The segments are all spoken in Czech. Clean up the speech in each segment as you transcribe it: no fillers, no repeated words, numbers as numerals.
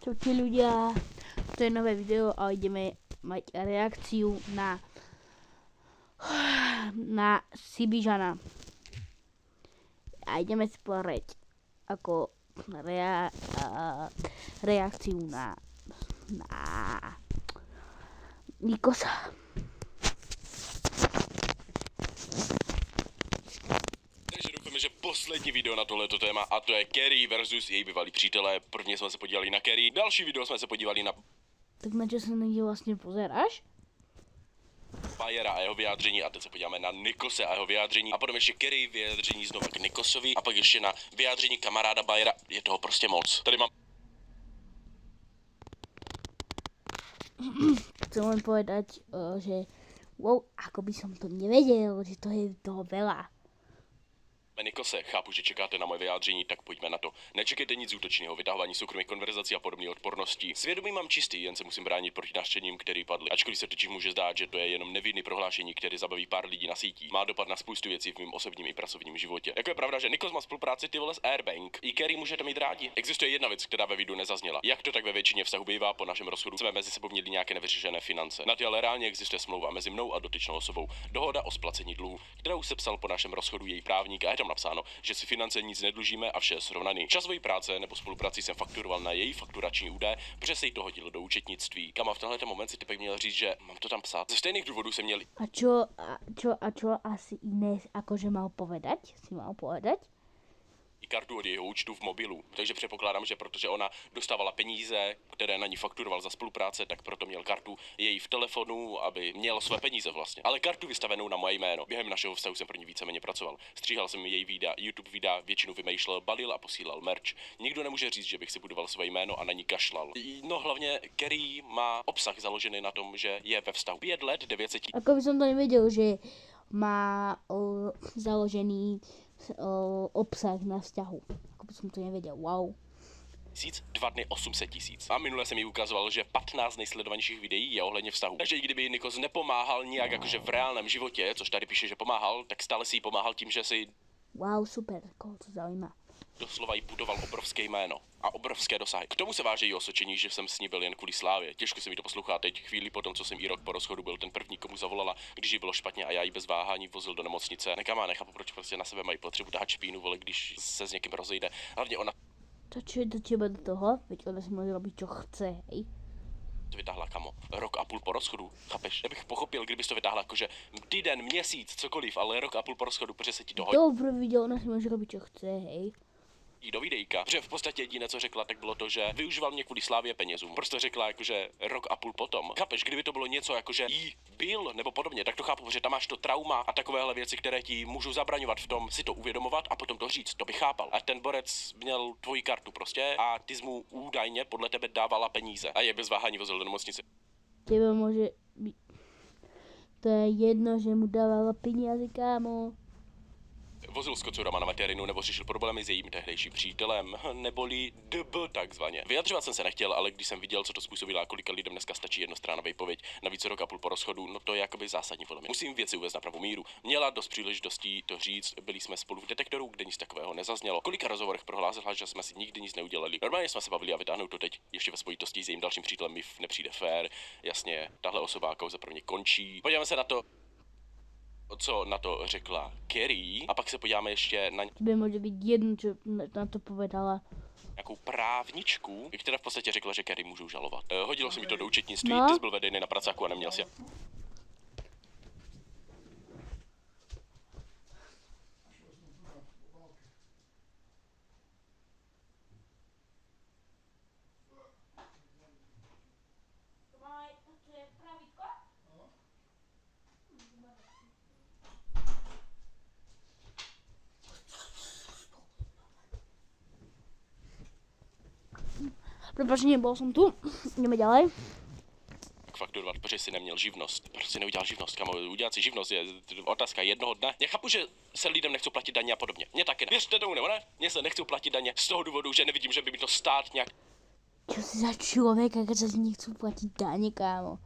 Čaute ľudia, to je nové video a ideme mať reakciu na Sibižana. A ideme si pozrieť ako reakciu na Nikosa. Že poslední video na tohleto téma, a to je Carrie versus její bývalí přítelé. Prvně jsme se podívali na Carrie, další video jsme se podívali na Tak na čo sa na něj vlastně pozeráš? Bayera a jeho vyjádření, a teď se podíváme na Nikose a jeho vyjádření, a potom ještě Carrie vyjádření znova k Nikosovi, a pak ještě na vyjádření kamaráda Bayera. Je toho prostě moc. Tady mám Chcem len povedať, že wow, ako by som to nevedel, že to je toho veľa. Nikose, chápu, že čekáte na moje vyjádření, tak pojďme na to. Nečekejte nic útočného, vytahování soukromých konverzací a podobné odpornosti. Svědomí mám čistý, jen se musím bránit proti nařčením, který padly. Ačkoliv se totiž může zdát, že to je jenom nevinný prohlášení, který zabaví pár lidí na sítí. Má dopad na spoustu věcí v mém osobním i pracovním životě. Jako je pravda, že Nikos má spolupráci ty vole s Airbank. I Carrie můžete mít rádi. Existuje jedna věc, která ve videu nezazněla. Jak to tak ve většině vztahu bývá, po našem rozchodu jsme mezi sebou měli nějaké nevyřešené finance. Na ty ale reálně existuje smlouva mezi mnou a dotyčnou osobou. Dohoda o splacení dluhů, kterou sepsal po našem rozchodu její právník, a je tam napsáno, že si finance nic nedlužíme a vše je srovnaný. Čas svojí práce nebo spolupráci jsem fakturoval na její fakturační údaje, protože se jí to hodilo do účetnictví. Kam a v tenhle moment si typek měl říct, že mám to tam psát. Ze stejných důvodů jsem měl A čo asi iné akože mal povedať? Si mal povedať? i kartu od jejího účtu v mobilu. Takže předpokládám, že protože ona dostávala peníze, které na ní fakturoval za spolupráce, tak proto měl kartu její v telefonu, aby měl své peníze vlastně. Ale kartu vystavenou na moje jméno. Během našeho vztahu jsem pro ní víceméně pracoval. Stříhal jsem její videa, YouTube videa, většinu vymýšlel, balil a posílal merch. Nikdo nemůže říct, že bych si budoval své jméno a na ní kašlal. No hlavně Carrie má obsah založený na tom, že je ve vztahu 5 let, 900 Ako by som to nevedel, že má založený obsah na vzťahu. Ako by som to nevedel, wow. 2 dny 800 000. A minule jsem jí ukazoval, že 15 nejsledovanějších videí je ohledně vztahu. Takže i kdyby Nikos nepomáhal nijak jakože v reálném životě, což tady píše, že pomáhal, tak stále si jí pomáhal tím, že si Wow, super, koho to zaujíma. doslova jí budoval obrovské jméno a obrovské dosahy. K tomu se váže její osočení, že jsem s ní byl jen kvůli slávě. Těžko se mi to poslouchá teď, chvíli potom, co jsem jí rok po rozchodu byl ten první, komu zavolala, když jí bylo špatně a já jí bez váhání vozil do nemocnice. Nechápu, proč prostě na sebe mají potřebu tahat špínu, vole, když se s někým rozejde. Hlavně ona To čo je do teba do toho? Veď ona si môže robiť, čo chce, hej? to vytáhla kamo. Rok a půl po rozchodu, chápeš? Já bych pochopil, kdybys to vytáhla jakože týden, měsíc, cokoliv, ale rok a půl po rozchodu, protože se ti to hodí Dobre video, ona si môže robiť, čo chce, hej? do videjka. Protože v podstatě jediné, co řekla, tak bylo to, že využíval mě kvůli slávě penězům. Prostě řekla jakože rok a půl potom. Chápeš, kdyby to bylo něco jakože jí byl nebo podobně, tak to chápu, že tam máš to trauma a takovéhle věci, které ti můžou zabraňovat v tom si to uvědomovat a potom to říct, to bych chápal. A ten borec měl tvoji kartu prostě a ty jsi mu údajně podle tebe dávala peníze a je bez váhání vozil do nemocnice. Tebe môže byť... To je jedno, že mu dávala peniaze, kámo. Vozil s kocurama na veterinu nebo řešil problémy s jejím tehdejším přítelem, neboli DB takzvaně. Vyjadřovat jsem se nechtěl, ale když jsem viděl, co to způsobilo a kolika lidem dneska stačí jednostranná výpověď, navíc rok a půl po rozchodu, no to je jakoby zásadní podle mě. Musím věci uvést na pravou míru. Měla dost příležitostí to říct, byli jsme spolu v detektoru, kde nic takového nezaznělo. Kolika rozhovorech prohlásila, že jsme si nikdy nic neudělali. Normálně jsme se bavili a vytáhnout to teď ještě ve spojitosti s jejím dalším přítelem mi nepřijde fér. Jasně, tahle osobá kauza pro mě končí. Podíváme se na to, co na to řekla Carrie, a pak se podíváme ještě na Tebe môže byť jedno, čo na to povedala. nějakou právničku, která v podstatě řekla, že Carrie můžou žalovat. Hodilo se mi to do účetnictví, No. ty jsi byl vedený na pracáku a neměl si. Prepáč, nebol som tu. Ideme ďalej. Fakturovat, protože si neměl živnost. Proč si neudělal živnost, kamo? Udělat si živnost je otázka jednoho dne. Já chápu, že se lidem nechcou platit daně a podobně. Mně taky ne. Věřte tomu, nebo ne? Mně se nechcou platit daně z toho důvodu, že nevidím, že by mi to stát nějak Čo si za človeka, keď sa z nich chcú platiť dáne, kámo?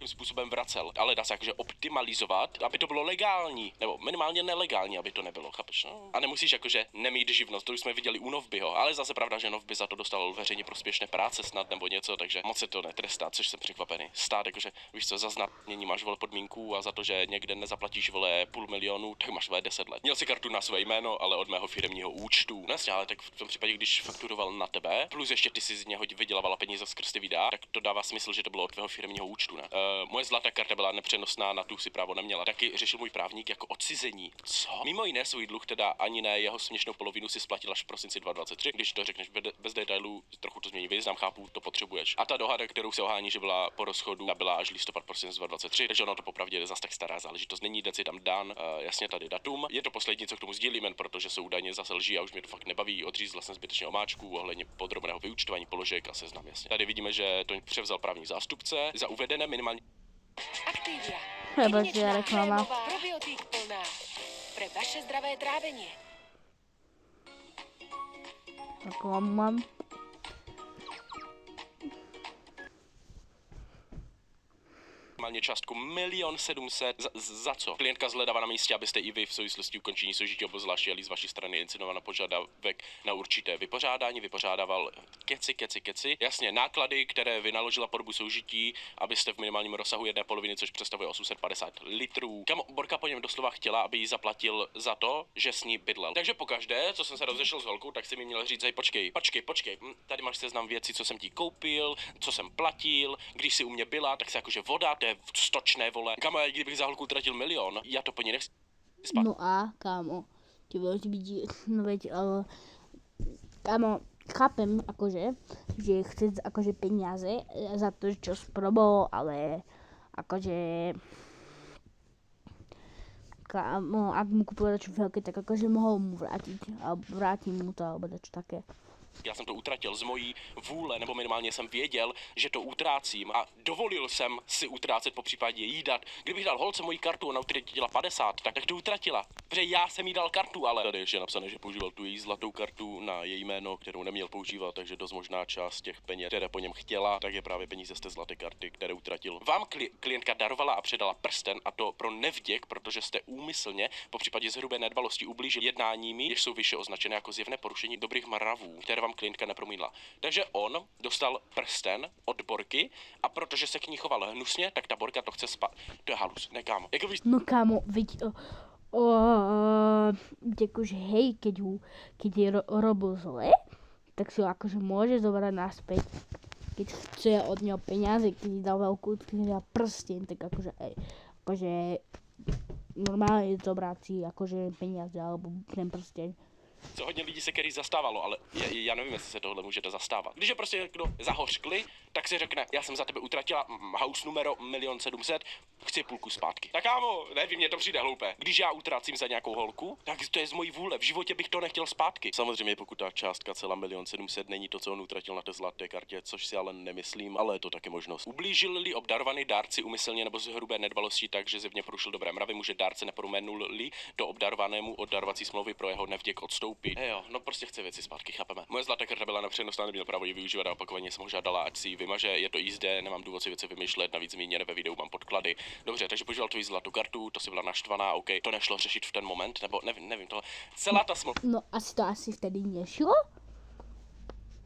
způsobem vracel, ale dá se jakože optimalizovat, aby to bylo legální, nebo minimálně nelegální, aby to nebylo, chápeš? No? A nemusíš jakože nemít živnost, to už jsme viděli u Novbyho, ale zase pravda, že Novby za to dostal veřejně prospěšné práce snad nebo něco, takže moc se to netrestá, což jsem překvapený. Stát jakože, víš co, za znatnění máš vole podmínku a za to, že někde nezaplatíš vole 500 000, tak máš vole 10 let. Měl si kartu na své jméno, ale od mého firemního účtu. No jasně, ale tak v tom případě, když fakturoval na tebe, plus ještě ty si z něho vydělávala peníze skrz ty videa, tak to dává smysl, že to bylo od tvého firemního účtu, ne? Moje zlatá karta byla nepřenosná, na tu si právo neměla. Taky řešil můj právník jako odcizení. Co? Mimo jiné svůj dluh, teda ani ne jeho směšnou polovinu si splatil až v prosinci 2023. Když to řekneš bez detailů, trochu to změní význam, chápu, to potřebuješ. A ta dohada, kterou se ohání, že byla po rozchodu, ta byla až listopad prosinec 2023, takže ono to popravdě je zas tak stará záležitost. Není deci tam dan, jasně tady datum. Je to poslední, co k tomu sdílím, jen protože jsou údajně zase lží a už mě to fakt nebaví. Odřízl jsem zbytečně omáčku ohledně podrobného vyúčtování položek a seznam, jasně. Tady vidíme, že to převzal právní zástupce za uvedené minimálně. Activia. Jedinečná reklama. krémová. Probiotík plná. Pre vaše zdravé trávenie. Tak mám. Minimálně částku 1 700 000 za co? Klientka zhledává na místě, abyste i vy v souvislosti ukončení soužití obzvláště jeli z vaší strany insinuována požadavek na určité vypořádání, vypořádával keci. Jasně, náklady, které vynaložila po dobu soužití, abyste v minimálním rozsahu 1/2, což představuje 850 litrů. Kam Borka po něm doslova chtěla, aby jí zaplatil za to, že s ní bydlel. Takže pokaždé, co jsem se rozešel s holkou, tak si mi měl říct, hej, počkej, tady máš seznam věcí, co jsem ti koupil, co jsem platil, když si u mě byla, tak se jakože voda, to je stočné, vole. Kamo, kdybych za holku utratil 1 000 000, já to po ní nechci spát. No a kámo, ti budeš byť, no veď, kámo, chápem, akože, že chce akože peniaze za to, čo sprobol, ale akože, kámo, ak mu kúpil dačo veľké, tak akože mohol mu vrátiť, alebo vrátim mu to, alebo dačo také. Já jsem to utratil z mojí vůle, nebo minimálně jsem věděl, že to utrácím a dovolil jsem si utrácet, po případě jí dát. Kdybych dal holce moji kartu, ona utratila 50, tak to utratila. Protože já jsem jí dal kartu, ale tady ještě je napsané, že používal tu její zlatou kartu na její jméno, kterou neměl používat, takže dost možná část těch peněz, které po něm chtěla, tak je právě peníze z té zlaté karty, které utratil. Vám klientka darovala a předala prsten, a to pro nevděk, protože jste úmyslně, po případě zhrubé nedbalosti, ublížili jednáními, jež jsou vyše označené jako zjevné porušení dobrých mravů, které vám klientka nepromínla. Takže on dostal prsten od Borky a protože se k ní choval hnusně, tak ta Borka to chce spát. To je halus, ne kámo. Jako víš, No kámo, veď, akože hej, keď je robil zle, tak si ho akože môže zobrať naspäť. Keď chce od neho peniaze, keď jej dal veľkú prsteň, tak akože hej, akože normálne zobrať si akože peniaze alebo ten prsteň. co hodně lidí se který zastávalo, ale já nevím, jestli se tohle můžete zastávat. Když je prostě někdo zahořkli, tak si řekne, já jsem za tebe utratila house numero 1 700 000, chci půlku zpátky. Tak kámo, nevím, mně to přijde hloupé. Když já utrácím za nějakou holku, tak to je z mojí vůle, v životě bych to nechtěl zpátky. Samozřejmě pokud ta částka celá 1 700 000 není to, co on utratil na té zlaté kartě, což si ale nemyslím, ale je to taky možnost. Ublížili obdarovaný dárci úmyslně nebo z hrubé nedbalosti tak, že zjevně porušil dobré mravy, může dárce nepromenuli do obdarovanému od darovací smlouvy pro jeho nevděk odstoupit. Jo, no prostě chce věci zpátky, chápeme. Moje zlatá karta byla nepřenosná, neměl právo ji využívat a opakovaně jsem ho žádala, ať si ji vymaže, je to jízde, nemám důvod si věci vymýšlet, navíc zmíněné ve videu mám podklady. Dobře, takže používal tvoji zlatou kartu, to si byla naštvaná, OK, to nešlo řešit v ten moment, nebo nevím tohle. Celá ta smlouva No asi vtedy nešlo?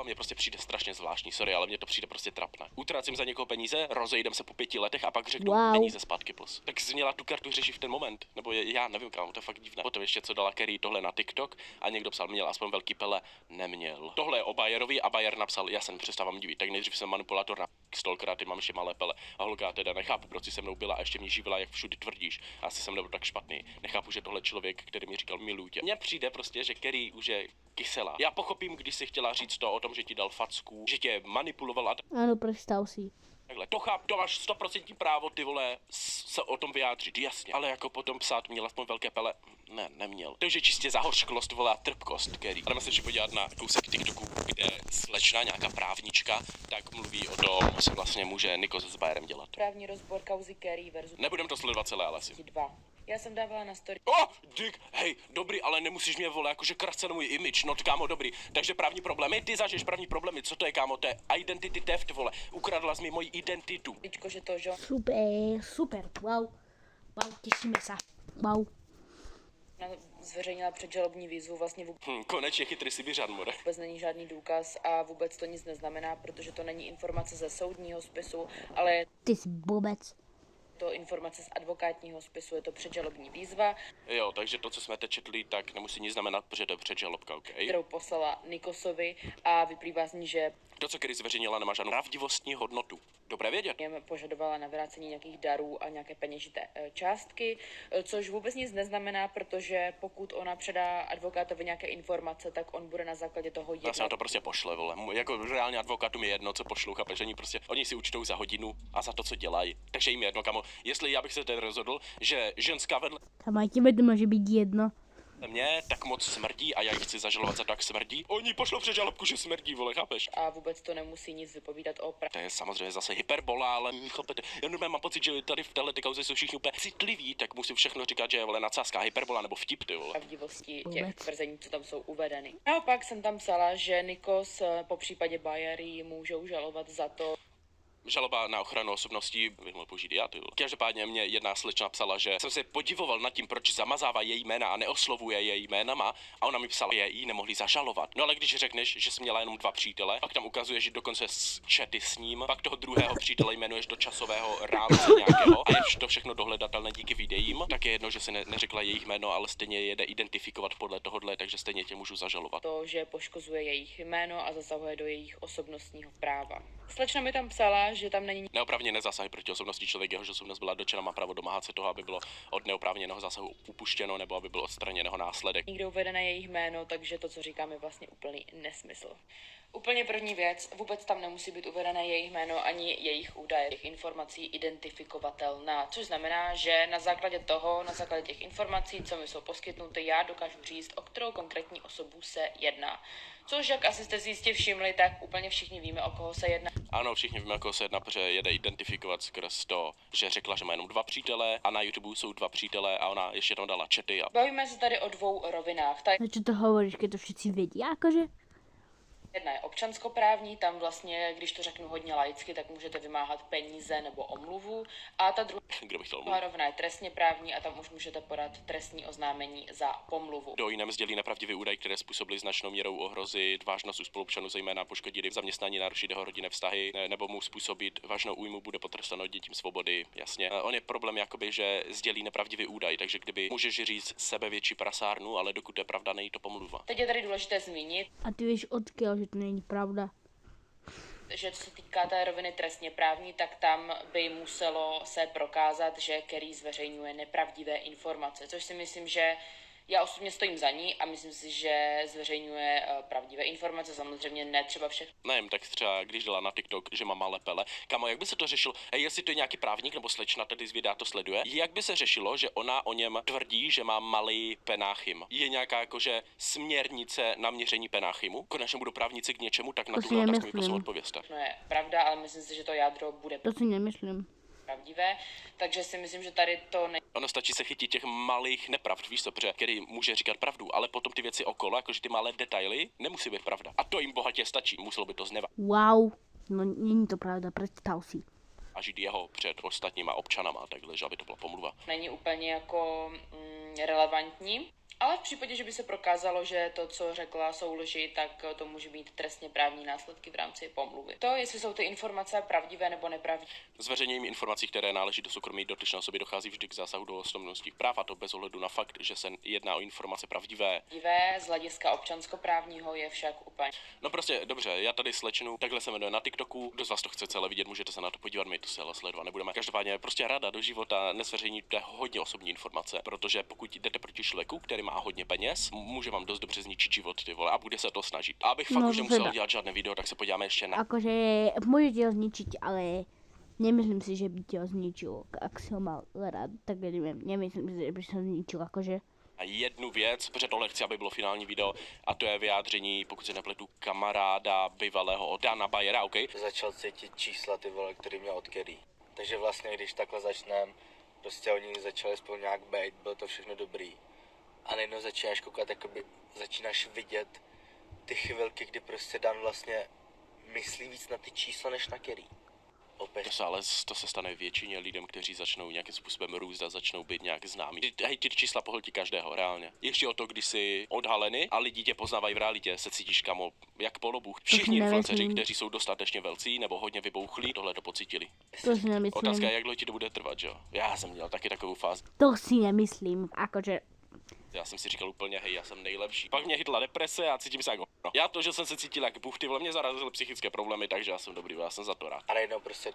mně prostě přijde strašně zvláštní, sorry, ale mně to přijde prostě trapné. Utrácím za někoho peníze, rozejdem se po 5 letech a pak řeknu peníze zpátky plus. Tak jsi měla tu kartu řešit v ten moment, nebo já nevím kam, to je fakt divné. Potom ještě co dala Kerry tohle na TikTok a někdo psal, měl aspoň velký pele, neměl. Tohle je o Bayerovi a Bayer napsal, já jsem přestávám divit, tak nejdřív jsem manipulátor na stolkrát, ty mám ještě malé pele. A holka teda nechápu, proč jsi se mnou byla a ještě mě živila, jak všude tvrdíš. A asi jsem nebyl tak špatný. Nechápu, že tohle člověk, který mi říkal miluji tě. Mně přijde prostě, že Kerry už je kyselá. Já pochopím, když si chtěla říct to o tom, že ti dal facku, že tě manipuloval a Áno, predstav si. takhle. To chápu, to máš 100% právo, ty vole, se o tom vyjádřit, jasně. Ale jako potom psát, měl aspoň velké pele, ne, neměl. To už je čistě zahořklost, vole, a trpkost, Kerry. Ale se ještě podívat na kousek TikToku, kde slečna, nějaká právnička, tak mluví o tom, co vlastně může Nikos s Bayerem dělat. Právní rozbor kauzy Kerry versus Nebudem to sledovat celé, ale asi. 2. Já jsem dávala na story Dick, hej, dobrý, ale nemusíš mě, vole, jakože krást na můj image, no kámo, dobrý. Takže právní problémy, ty zažiješ právní problémy, co to je, kámo, to je identity theft, vole. Ukradla jsi mi moji identitu. že to, že Super, wow. Wow, těšíme se. Wow. ona zveřejnila předžalobní výzvu, vlastně Konečně chytrý si vyřad, more. vůbec není žádný důkaz a vůbec to nic neznamená, protože to není informace ze soudního spisu, ale je Ty jsi blbec. to informace z advokátního spisu, je to předžalobní výzva, Jo, takže to, co jsme teď četli, tak nemusí nic znamenat, protože to je předžalobka, OK? kterou poslala Nikosovi a vyplývá z ní, že To, co Kerry zveřejnila, nemá žádnou pravdivostní hodnotu. Dobré vědět. něm požadovala na vrácení nějakých darů a nějaké peněžité částky, což vůbec nic neznamená, protože pokud ona předá advokátovi nějaké informace, tak on bude na základě toho Já se na to prostě pošle, vole. Jako reálně advokátům je jedno, co pošlou, chápeš, oni si účtou za hodinu a za to, co dělají. Takže jim je jedno, kamo. Jestli já bych se teď rozhodl, že ženská vedle Tam a tím to může být jedno. mě tak moc smrdí a já ji chci zažalovat za to, jak smrdí, oni pošlou předžalobku, že smrdí, vole, chápeš? a vůbec to nemusí nic vypovídat o To je samozřejmě zase hyperbola, ale chápete, já normálně mám pocit, že tady v téhle kauze jsou všichni úplně citliví, tak musím všechno říkat, že je, vole, nadsázka, hyperbola nebo vtip, ty vole. pravdivosti Vůbec. těch tvrzení, co tam jsou uvedeny. Naopak jsem tam psala, že Nikos po případě Bayery můžou žalovat za to, Žaloba na ochranu osobností, bych mohl použít já, ty vole. Každopádně mě jedna slečna psala, že jsem se podivoval nad tím, proč zamazává její jména a neoslovuje její jménama, a ona mi psala, že jí nemohli zažalovat. No ale když řekneš, že jsi měla jenom 2 přítele, pak tam ukazuješ, že dokonce chaty s ním, pak toho druhého přítele jmenuješ do časového rámce nějakého a je to všechno dohledatelné díky videím, tak je jedno, že si neřekla jejich jméno, ale stejně je jde identifikovat podle tohohle, takže stejně tě můžu zažalovat. že poškozuje jejich jméno a zasahuje do jejich osobnostního práva. Slečna mi tam psala, že tam není Neoprávněné zásahy proti osobnosti člověka, jehož osobnost byla dotčena, má právo domáhat se toho, aby bylo od neoprávněného zásahu upuštěno nebo aby byl odstraněného následek. nikde uvedené jejich jméno, takže to, co říkám, je vlastně úplný nesmysl. Úplně první věc, vůbec tam nemusí být uvedené jejich jméno ani jejich údaje, těch informací identifikovatelná, což znamená, že na základě těch informací, co mi jsou poskytnuty, já dokážu říct, o kterou konkrétní osobu se jedná. Což, jak asi jste si jistě všimli, tak úplně všichni víme, o koho se jedná. Ano, všichni víme, jako se jedná, protože jede identifikovat skrz to, že řekla, že má jenom 2 přítele a na YouTube jsou 2 přítele a ona ještě tam dala chaty a Bavíme se tady o 2 rovinách. Ta Na čo to hovoríš, keď to všetci vědí, jakože? jedna je občanskoprávní, tam vlastně, když to řeknu hodně laicky, tak můžete vymáhat peníze nebo omluvu. A ta kdo by chtěl druhá rovina je trestně právní a tam už můžete podat trestní oznámení za pomluvu. do jiném sdělí nepravdivý údaj, které způsobily značnou měrou ohrozit vážnost u spoluobčanů, zejména poškodit v zaměstnání, narušit jeho rodinné vztahy, nebo mu způsobit vážnou újmu, bude potrestáno odnětím svobody, jasně. On je problém jakoby, že sdělí nepravdivý údaj, takže kdyby můžeš říct sebevětší prasárnu, ale dokud to je pravda, není to pomluva. Teď je tady důležité zmínit, A ty víš odkiaľ, že to není pravda. že co se týká té roviny trestně právní, tak tam by muselo se prokázat, že Kerry zveřejňuje nepravdivé informace, což si myslím, že já osobně stojím za ní a myslím si, že zveřejňuje pravdivé informace, samozřejmě ne třeba všechny Nevím, tak třeba když dala na TikTok, že má malé pele. Kamo, jak by se to řešilo? Jestli to je nějaký právník nebo slečna tady z videa to sleduje, jak by se řešilo, že ona o něm tvrdí, že má malý penáchym? Je nějaká jakože směrnice na měření penáchymu? Konečně budou právníci k něčemu, tak na To si tuhle otázku mi nemyslím. prosím odpovězte. je pravda, ale myslím si, že to jádro bude To si nemyslím. pravdivé, takže si myslím, že tady to Ono stačí se chytit těch malých nepravd, víš co, protože který může říkat pravdu, ale potom ty věci okolo, jakože ty malé detaily, nemusí být pravda. A to jim bohatě stačí, muselo by to Wow. No není to pravda, představ si. znevážit jeho před ostatníma občanama, takhle, že aby to byla pomluva. není úplně jako relevantní. Ale v případě, že by se prokázalo, že to, co řekla, jsou lži, tak to může být trestně právní následky v rámci pomluvy. To, jestli jsou ty informace pravdivé nebo nepravdivé, Zveřejněním informací, které náleží do soukromí dotyčné osoby, dochází vždy k zásahu do osobnostních práv, a to bez ohledu na fakt, že se jedná o informace pravdivé. z hlediska občanskoprávního je však úplně No prostě, dobře, já tady slečnu, takhle se jmenuje na TikToku, kdo z vás to chce celé vidět, můžete se na to podívat, my to se ale sledovat nebudeme. Každopádně prostě rada do života, nezveřejníte hodně osobní informace, protože pokud jdete proti člověku, který má hodně peněz, může vám dost dobře zničit život, ty vole, a bude se to snažit. A abych fakt No, už to nemusel teda. dělat žádné video, tak se podíváme ještě na Akože môžete ho zničiť, ale nemyslím si, že by ti ho zničil. Ak si ho mal rád, tak neviem. Nemyslím si, že by si ho zničil, akože. jednu věc, protože tohle chci, aby bylo finální video, a to je vyjádření, pokud se nepletu, kamaráda bývalého Dana Bayera, OK? Začal cítit čísla, ty vole, který měl od Kerry. Takže vlastně, když takhle začneme, prostě oni začali spolu nějak být, bylo to všechno dobrý. A najednou začínáš koukat, jakoby začínáš vidět ty chvilky, kdy prostě Dan vlastně myslí víc na ty čísla, než na Kerry. Opět. To se stane většině lidem, kteří začnou nějakým způsobem růst a začnou být nějak známí. Ty čísla pohltí každého, reálně. Ještě o to, když jsi odhalený a lidi tě poznávají v realitě, se cítíš kamo jak polobůh. Všichni influenceři, kteří jsou dostatečně velcí nebo hodně vybouchlí, tohle to pocítili. To si nemyslím. Otázka je, jak dlouho ti to bude trvat, že jo? Já jsem měl taky takovou fázi. To si nemyslím, akože... Já jsem si říkal úplně, hej, já jsem nejlepší. Pak mě chytla deprese a cítím se jako no. Já to, že jsem se cítil jak buch, ty vole, mě zarazily psychické problémy, takže já jsem dobrý, já jsem za to rád. A najednou prostě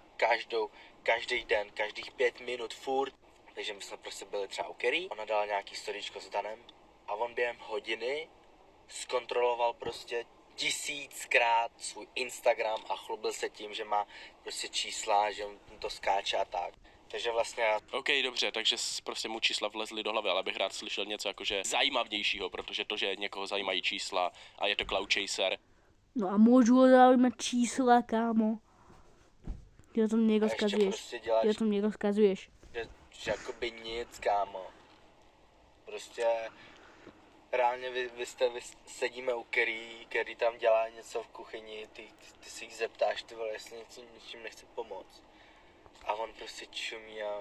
každý den, každých 5 minut furt. Takže my jsme prostě byli třeba u Kerry, ona dala nějaký storíčko s Danem a on během hodiny zkontroloval prostě 1000krát svůj Instagram a chlubil se tím, že má prostě čísla, že mu to skáče a tak. Takže vlastně já... OK, dobře, takže prostě mu čísla vlezly do hlavy, ale bych rád slyšel něco jakože zajímavnějšího, protože to, že někoho zajímají čísla a je to cloud chaser. No a můžu ho zaujímat čísla, kámo. Ty o tom A někdo ještě skazuješ. prostě děláš, Ty o tom někdo skazuješ. že jakoby nic, kámo. Prostě reálně vy sedíme u Kerry tam dělá něco v kuchyni, ty si jich zeptáš, ty vole, jestli něčím nechce pomoct. A on prostě čumí a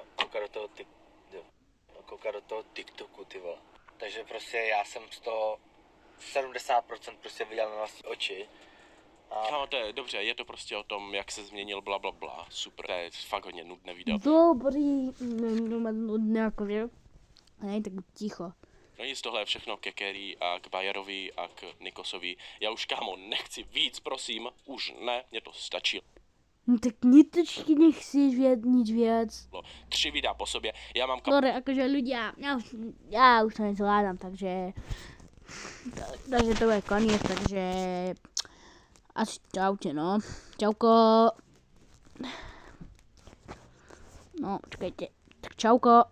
kouká do toho TikToku, ty vole. Takže prostě já jsem z toho 70% prostě viděl na vlastní oči. Kámo, to je dobře, je to prostě o tom, jak se změnil bla bla bla, super, to je fakt hodně nudné video. Dobrý, nudné akože. Hej, tak buď ticho. No nic, tohle je všechno ke Kerry a k Bayerovi a k Nikosovi. Já už, kámo, nechci víc, prosím, už ne, mě to stačí. No tak nitočky nechceš nic viac. 3 videa po sobě, já mám Dobre, akože ľudia, ja už to nezvládam, takže to bude koniec, takže asi čaute, no. Čauko. No, počkajte, tak čauko.